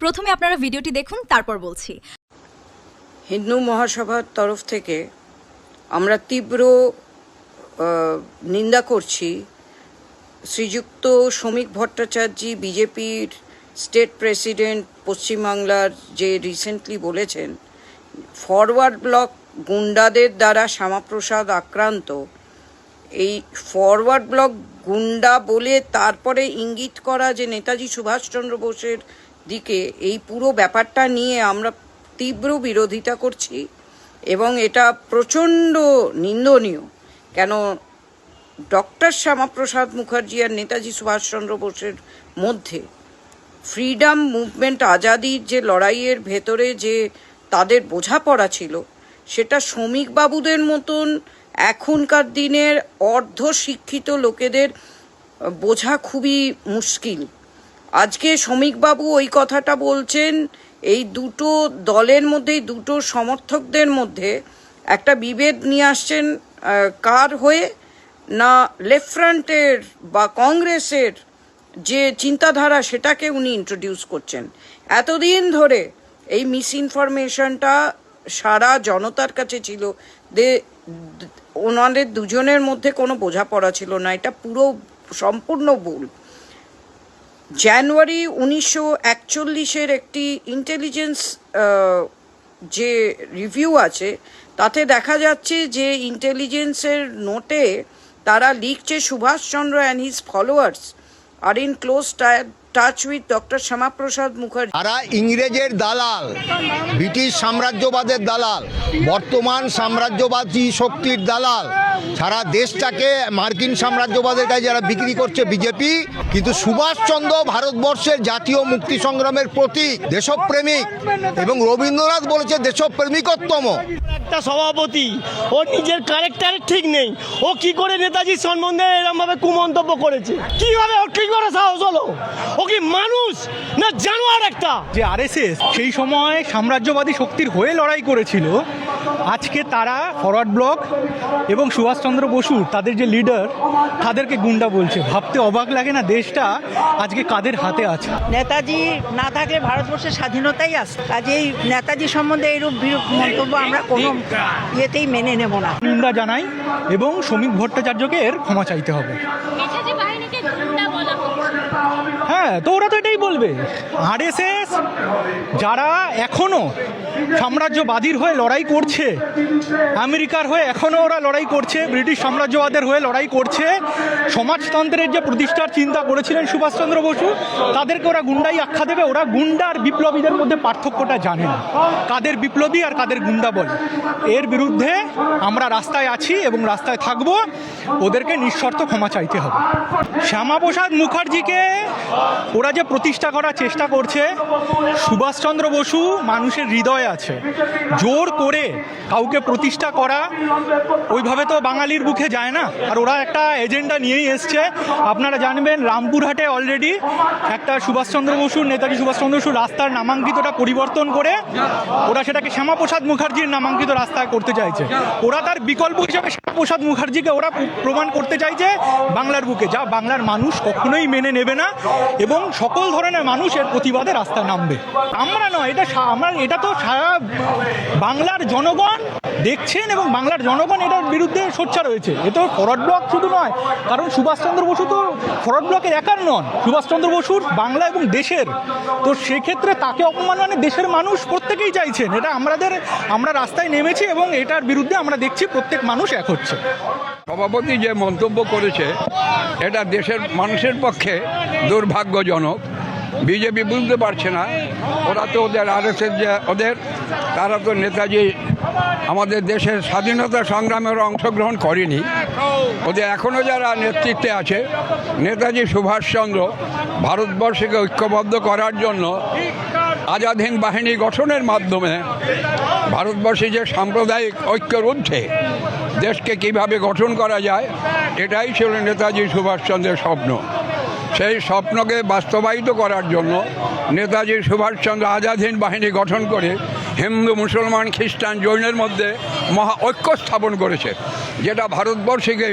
প্রথমে আপনারা ভিডিওটি দেখুন, তারপর বলছি। হিন্দু মহাসভার তরফ থেকে আমরা তীব্র নিন্দা করছি শ্রীযুক্ত শ্রমিক ভট্টাচার্য বিজেপির স্টেট প্রেসিডেন্ট পশ্চিমবাংলার যে রিসেন্টলি বলেছেন ফরওয়ার্ড ব্লক গুন্ডাদের দ্বারা শ্যামাপ্রসাদ আক্রান্ত। এই ফরওয়ার্ড ব্লক গুন্ডা বলে তারপরে ইঙ্গিত করা যে নেতাজি সুভাষচন্দ্র বোসের দিকে, এই পুরো ব্যাপারটা নিয়ে আমরা তীব্র বিরোধিতা করছি এবং এটা প্রচণ্ড নিন্দনীয়। কেন ডক্টর শ্যামাপ্রসাদ মুখার্জি আর নেতাজি সুভাষচন্দ্র বোসের মধ্যে ফ্রিডম মুভমেন্ট আজাদির যে লড়াইয়ের ভেতরে যে তাদের বোঝাপড়া ছিল, সেটা শ্রমিকবাবুদের মতন এখনকার দিনের অর্ধশিক্ষিত লোকেদের বোঝা খুবই মুশকিল। আজকে শ্রমিকবাবু ওই কথাটা বলছেন, এই দুটো দলের মধ্যে, দুটো সমর্থকদের মধ্যে একটা বিভেদ নিয়ে আসছেন। কার হয়ে? না লেফট ফ্রন্টের বা কংগ্রেসের যে চিন্তাধারা সেটাকে উনি ইন্ট্রোডিউস করছেন। এতদিন ধরে এই মিস ইনফরমেশনটা সারা জনতার কাছে ছিল, ওনাদের দুজনের মধ্যে কোনো বোঝাপড়া ছিল না। এটা পুরো সম্পূর্ণ ভুল। জানুয়ারি 1941 একটি ইন্টেলিজেন্স যে রিভিউ আছে, তাতে দেখা যাচ্ছে যে ইন্টেলিজেন্সের নোটে তারা লিখছে Subhas Chandra and his followers are in close touch with doctor Shyama Prasad Mukherjee. তারা ইংরেজের দালাল, ব্রিটিশ সাম্রাজ্যবাদের দালাল, বর্তমান সাম্রাজ্যবাদী শক্তির দালাল। সারা দেশটাকে মার্কিন সাম্রাজ্যবাদের কাছে যারা বিক্রি করছে বিজেপি। কিন্তু সুভাষচন্দ্র ভারতবর্ষের জাতীয় মুক্তি সংগ্রামের প্রতীক, দেশপ্রেমিক, এবং রবীন্দ্রনাথ বলেছে দেশপ্রেমিকোত্তম। একটা সভাপতি, ও নিজের ক্যারেক্টার ঠিক নেই। ও কি করে নেতাজি সম্বন্ধে এরকম ভাবে কুমন্তব্য করেছে? কিভাবে ওর কি করে সাহস হলো? ও কি মানুষ না জানোয়ার একটা? যে আরএসএস সেই সময় সাম্রাজ্যবাদী শক্তির হয়ে লড়াই করেছিল, আজকে তারা ফরওয়ার্ড ব্লক এবং সুভাষচন্দ্র বসু তাদের যে লিডার, তাদেরকে গুন্ডা বলছে। ভাবতে অবাক লাগে না দেশটা আজকে কাদের হাতে আছে? নেতাজি না থাকলে ভারতবর্ষের স্বাধীনতাই আসে। কাজেই নেতাজি সম্বন্ধে এইরূপ বিরূপ মন্তব্য আমরা কোনো ইয়েতেই মেনে নেব না। নিন্দা জানাই এবং শ্রমিক ভট্টাচার্যকে এর ক্ষমা চাইতে হবে। হ্যাঁ, তো ওরা তো এটাই বলবে। আরএসএস যারা এখনো সাম্রাজ্যবাদীর হয়ে লড়াই করছে, আমেরিকার হয়ে এখনো ওরা লড়াই করছে, ব্রিটিশ সাম্রাজ্যবাদের হয়ে লড়াই করছে, সমাজতন্ত্রের যে প্রতিষ্ঠার চিন্তা করেছিলেন সুভাষচন্দ্র বসু, তাদেরকে ওরা গুন্ডাই আখ্যা দেবে। ওরা গুন্ডা আর বিপ্লবীদের মধ্যে পার্থক্যটা জানে না, কাদের বিপ্লবী আর কাদের গুন্ডা বলে। এর বিরুদ্ধে আমরা রাস্তায় আছি এবং রাস্তায় থাকব। ওদেরকে নিঃশর্ত ক্ষমা চাইতে হবে। শ্যামাপ্রসাদ মুখার্জিকে ওরা যে প্রতিষ্ঠা করার চেষ্টা করছে, সুভাষচন্দ্র বসু মানুষের হৃদয়ে আছে। জোর করে কাউকে প্রতিষ্ঠা করা ওইভাবে তো বাঙালির বুকে যায় না। আর ওরা একটা এজেন্ডা নিয়েই এসছে। আপনারা জানবেন রামপুরহাটে অলরেডি একটা সুভাষচন্দ্র বসুর, নেতাজি সুভাষচন্দ্র বসুর রাস্তার নামাঙ্কিতটা পরিবর্তন করে ওরা সেটাকে শ্যামাপ্রসাদ মুখার্জির নামাঙ্কিত রাস্তায় করতে চাইছে। ওরা তার বিকল্প হিসেবে শ্যামাপ্রসাদ মুখার্জিকে ওরা প্রমাণ করতে চাইছে বাংলার বুকে, যা বাংলার মানুষ কখনোই মেনে নেবে না এবং সকল ধরনের মানুষ এর প্রতিবাদে রাস্তায় নামবে। আমরা নয়, এটা তো সারা বাংলার জনগণ দেখছেন এবং বাংলার জনগণ এটার বিরুদ্ধে সোচ্চার হয়েছে। এ তো ফরওয়ার্ড ব্লক শুধু নয়, কারণ সুভাষচন্দ্র বসু তো ফরওয়ার্ড ব্লকের একার নন, সুভাষচন্দ্র বসুর বাংলা এবং দেশের। তো সেক্ষেত্রে তাকে অপমান মানে দেশের মানুষ প্রত্যেকেই চাইছেন। এটা আমরা রাস্তায় নেমেছি এবং এটার বিরুদ্ধে আমরা দেখছি প্রত্যেক মানুষ এক হচ্ছে। সভাপতি যে মন্তব্য করেছে এটা দেশের মানুষের পক্ষে দুর্ভাগ্যজনক। বিজেপি বুঝতে পারছে না, ওরা তো ওদের আরএসএস যে তারা তো নেতাজি আমাদের দেশের স্বাধীনতা সংগ্রামের অংশগ্রহণ করেনি। ওদের এখনও যারা নেতৃত্বে আছে, নেতাজি সুভাষচন্দ্র ভারতবর্ষকে ঐক্যবদ্ধ করার জন্য আজাদ হিন্দ বাহিনী গঠনের মাধ্যমে ভারতবর্ষে যে সাম্প্রদায়িক ঐক্যের ঊর্ধ্বে দেশকে কিভাবে গঠন করা যায়, এটাই ছিল নেতাজি সুভাষচন্দ্রের স্বপ্ন। সেই স্বপ্নকে বাস্তবায়িত করার জন্য নেতাজি সুভাষচন্দ্র আজাদ হিন্দ বাহিনী গঠন করে হিন্দু, মুসলমান, খ্রিস্টান, জৈনের মধ্যে মহা ঐক্য স্থাপন করেছে, যেটা ভারতবর্ষকে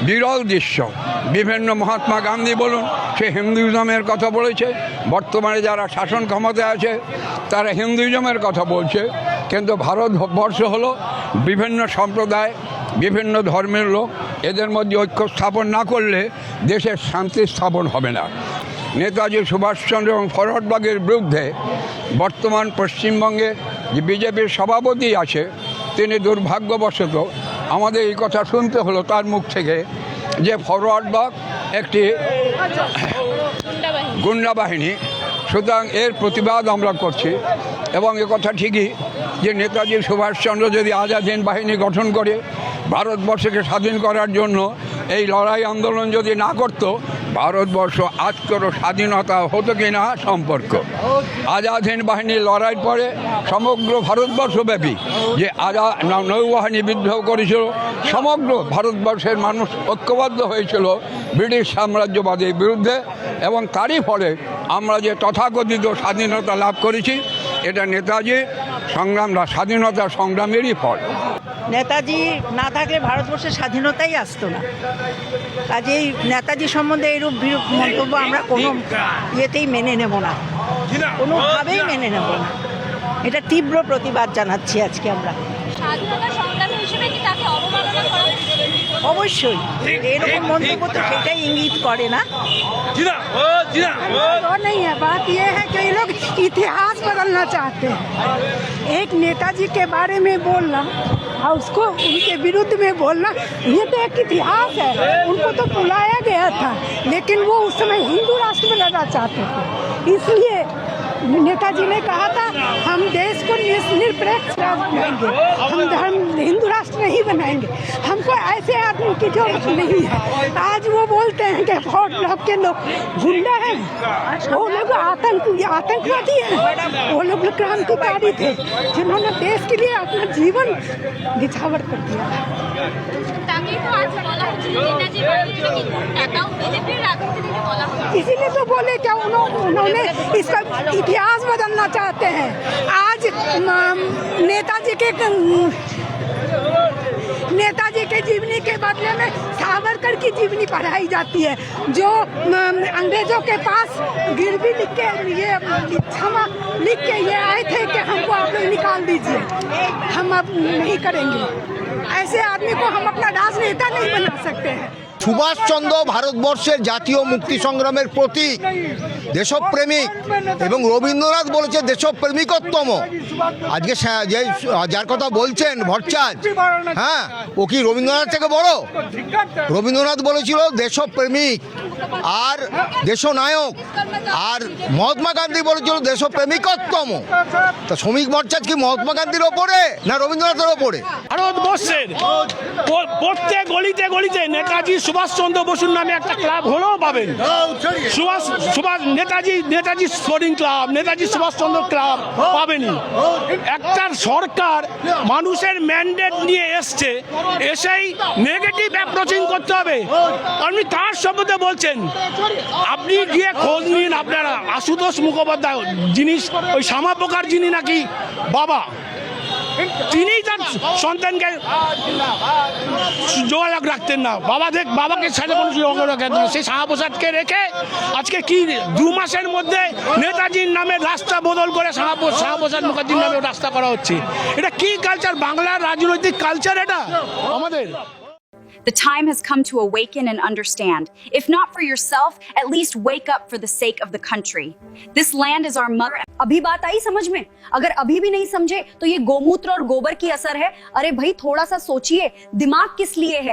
বিরল দৃশ্য। বিভিন্ন মহাত্মা গান্ধী বলুন, সে হিন্দুইজমের কথা বলেছে। বর্তমানে যারা শাসন ক্ষমতায় আছে তারা হিন্দুইজমের কথা বলছে, কিন্তু ভারতবর্ষ হলো বিভিন্ন সম্প্রদায়, বিভিন্ন ধর্মের লোক, এদের মধ্যে ঐক্য স্থাপন না করলে দেশের শান্তি স্থাপন হবে না। নেতাজি সুভাষচন্দ্র এবং ফরওয়ার্ড বিরুদ্ধে বর্তমান পশ্চিমবঙ্গে যে বিজেপির সভাপতি আছে, তিনি দুর্ভাগ্যবশত আমাদের এই কথা শুনতে হলো তার মুখ থেকে যে ফরওয়ার্ড ব্লক একটি গুন্ডা বাহিনী। সুতরাং এর প্রতিবাদ আমরা করছি এবং এ কথা ঠিকই যে নেতাজি সুভাষচন্দ্র যদি আজাদ হিন্দ বাহিনী গঠন করে ভারতবর্ষকে স্বাধীন করার জন্য এই লড়াই আন্দোলন যদি না করত, ভারতবর্ষ আজকেরও স্বাধীনতা হতো কি না সম্পর্ক। আজাদ হিন্দ বাহিনীর লড়াইয়ের পরে সমগ্র ভারতবর্ষব্যাপী যে নৌবাহিনী বিদ্রোহ করেছিল, সমগ্র ভারতবর্ষের মানুষ ঐক্যবদ্ধ হয়েছিল ব্রিটিশ সাম্রাজ্যবাদের বিরুদ্ধে, এবং তারই ফলে আমরা যে তথাকথিত স্বাধীনতা লাভ করেছি, এটা নেতাজি স্বাধীনতা সংগ্রামেরই ফল। নেতাজি না থাকলে ভারতবর্ষের স্বাধীনতাই আসতো না। কাজেই নেতাজি সম্বন্ধে এইরূপ বিরূপ মন্তব্য আমরা কোনো ইয়েতেই মেনে নেব না, কোনোভাবেই মেনে নেব না। এটা তীব্র প্রতিবাদ জানাচ্ছি আজকে আমরা। স্বাধীনতা সংগ্রামী হিসেবে কি তাকে অবমাননা করা উচিত? অবশ্যই এরকম মন্তব্য তো সেটাই ইঙ্গিত করে না। वो नहीं है, बात ये है कि ये लोग इतिहास बदलना चाहते हैं। एक नेताजी के बारे में बोलना और उसको उनके विरुद्ध में बोलना, ये तो एक इतिहास है। उनको तो बुलाया गया था, लेकिन वो उस समय हिंदू राष्ट्र बनाना चाहते थे। इसलिए नेताजी ने कहा था हम देश को निरपेक्ष राष्ट्र बनाएंगे, हम धर्म हिंदू राष्ट्र नहीं बनाएंगे, हमको ऐसे आदमी की जरूरत नहीं है। आज वो बोलते हैं कि फॉर्ड ब्लॉक के लोग गुंडा हैं, वो लोग आतंकवादी हैं, वो लोग क्रांतिकारी थे जिन्होंने देश के लिए अपना जीवन निछावर कर दिया। তাকেই তো আজ বলা হচ্ছে নেতাজি বাহিনীকে কি টাকাও বিজেপির রাজনীতি থেকে বলা হচ্ছে। इसीलिए तो बोले क्या उन्होंने इसका इतिहास बदलना चाहते हैं। आज नेताजी के जीवनी के बदले में सावरकर की जीवनी पढ़ाई जाती है, जो अंग्रेजों के पास गिरवी लिख के ये आए थे कि हमको आप लोग निकाल दीजिए, हम अब नहीं करेंगे। ऐसे आदमी को हम अपना राजनेता नहीं बना सकते हैं। সুভাষচন্দ্র ভারতবর্ষের জাতীয় মুক্তি সংগ্রামের প্রতীক, দেশপ্রেমিক, এবং রবীন্দ্রনাথ বলেছে দেশপ্রেমিকোত্তম। আজকে যার কথা বলছেন ভট্টাচার্য, হ্যাঁ, ও কি রবীন্দ্রনাথ থেকে বড়? রবীন্দ্রনাথ বলেছিল দেশপ্রেমিক আর দেশনায়ক, আর মহাত্মা গান্ধী বলেছিল দেশপ্রেমিকোত্তম। তা শ্রমিক ভট্টাচার্য কি মহাত্মা গান্ধীর ওপরে না রবীন্দ্রনাথের ওপরে? ভারতবর্ষের প্রত্যেক গলিতে গলিতে নেতাজি সুভাষচন্দ্র বসুর নামে একটা ক্লাব হলেও পাবেন। Netaji sporting club, Netaji Subhashchandra club পাবেনি। একটা সরকার মানুষের ম্যান্ডেট নিয়ে এসছে, এসেই নেগেটিভ অ্যাপ্রোচিং করতে হবে। আপনি তার সম্বন্ধে বলছেন, আপনি গিয়ে খোঁজ নিন আপনারা। আশুতোষ মুখোপাধ্যায় জিনিস ওই শ্যামা পোকার যিনি নাকি বাবা, তিনি তার সন্তানকে যোগাযোগ রাখতেন না, বাবাকে সাথে কোনো যোগাযোগ রাখতেন না। সেই শ্যামাপ্রসাদকে রেখে আজকে কি 2 মাসের মধ্যে নেতাজির নামে রাস্তা বদল করে শ্যামাপ্রসাদ মুখার্জির নামে রাস্তা করা হচ্ছে। এটা কি কালচার? বাংলার রাজনৈতিক কালচার এটা আমাদের। The time has come to awaken and understand. If not for yourself, at least wake up for the sake of the country. This land is our mother. अभी बात आई समझ में? अगर अभी भी नहीं समझे तो ये गोमूत्र और गोबर की असर है। अरे भाई थोड़ा सा सोचिए, दिमाग किस लिए है?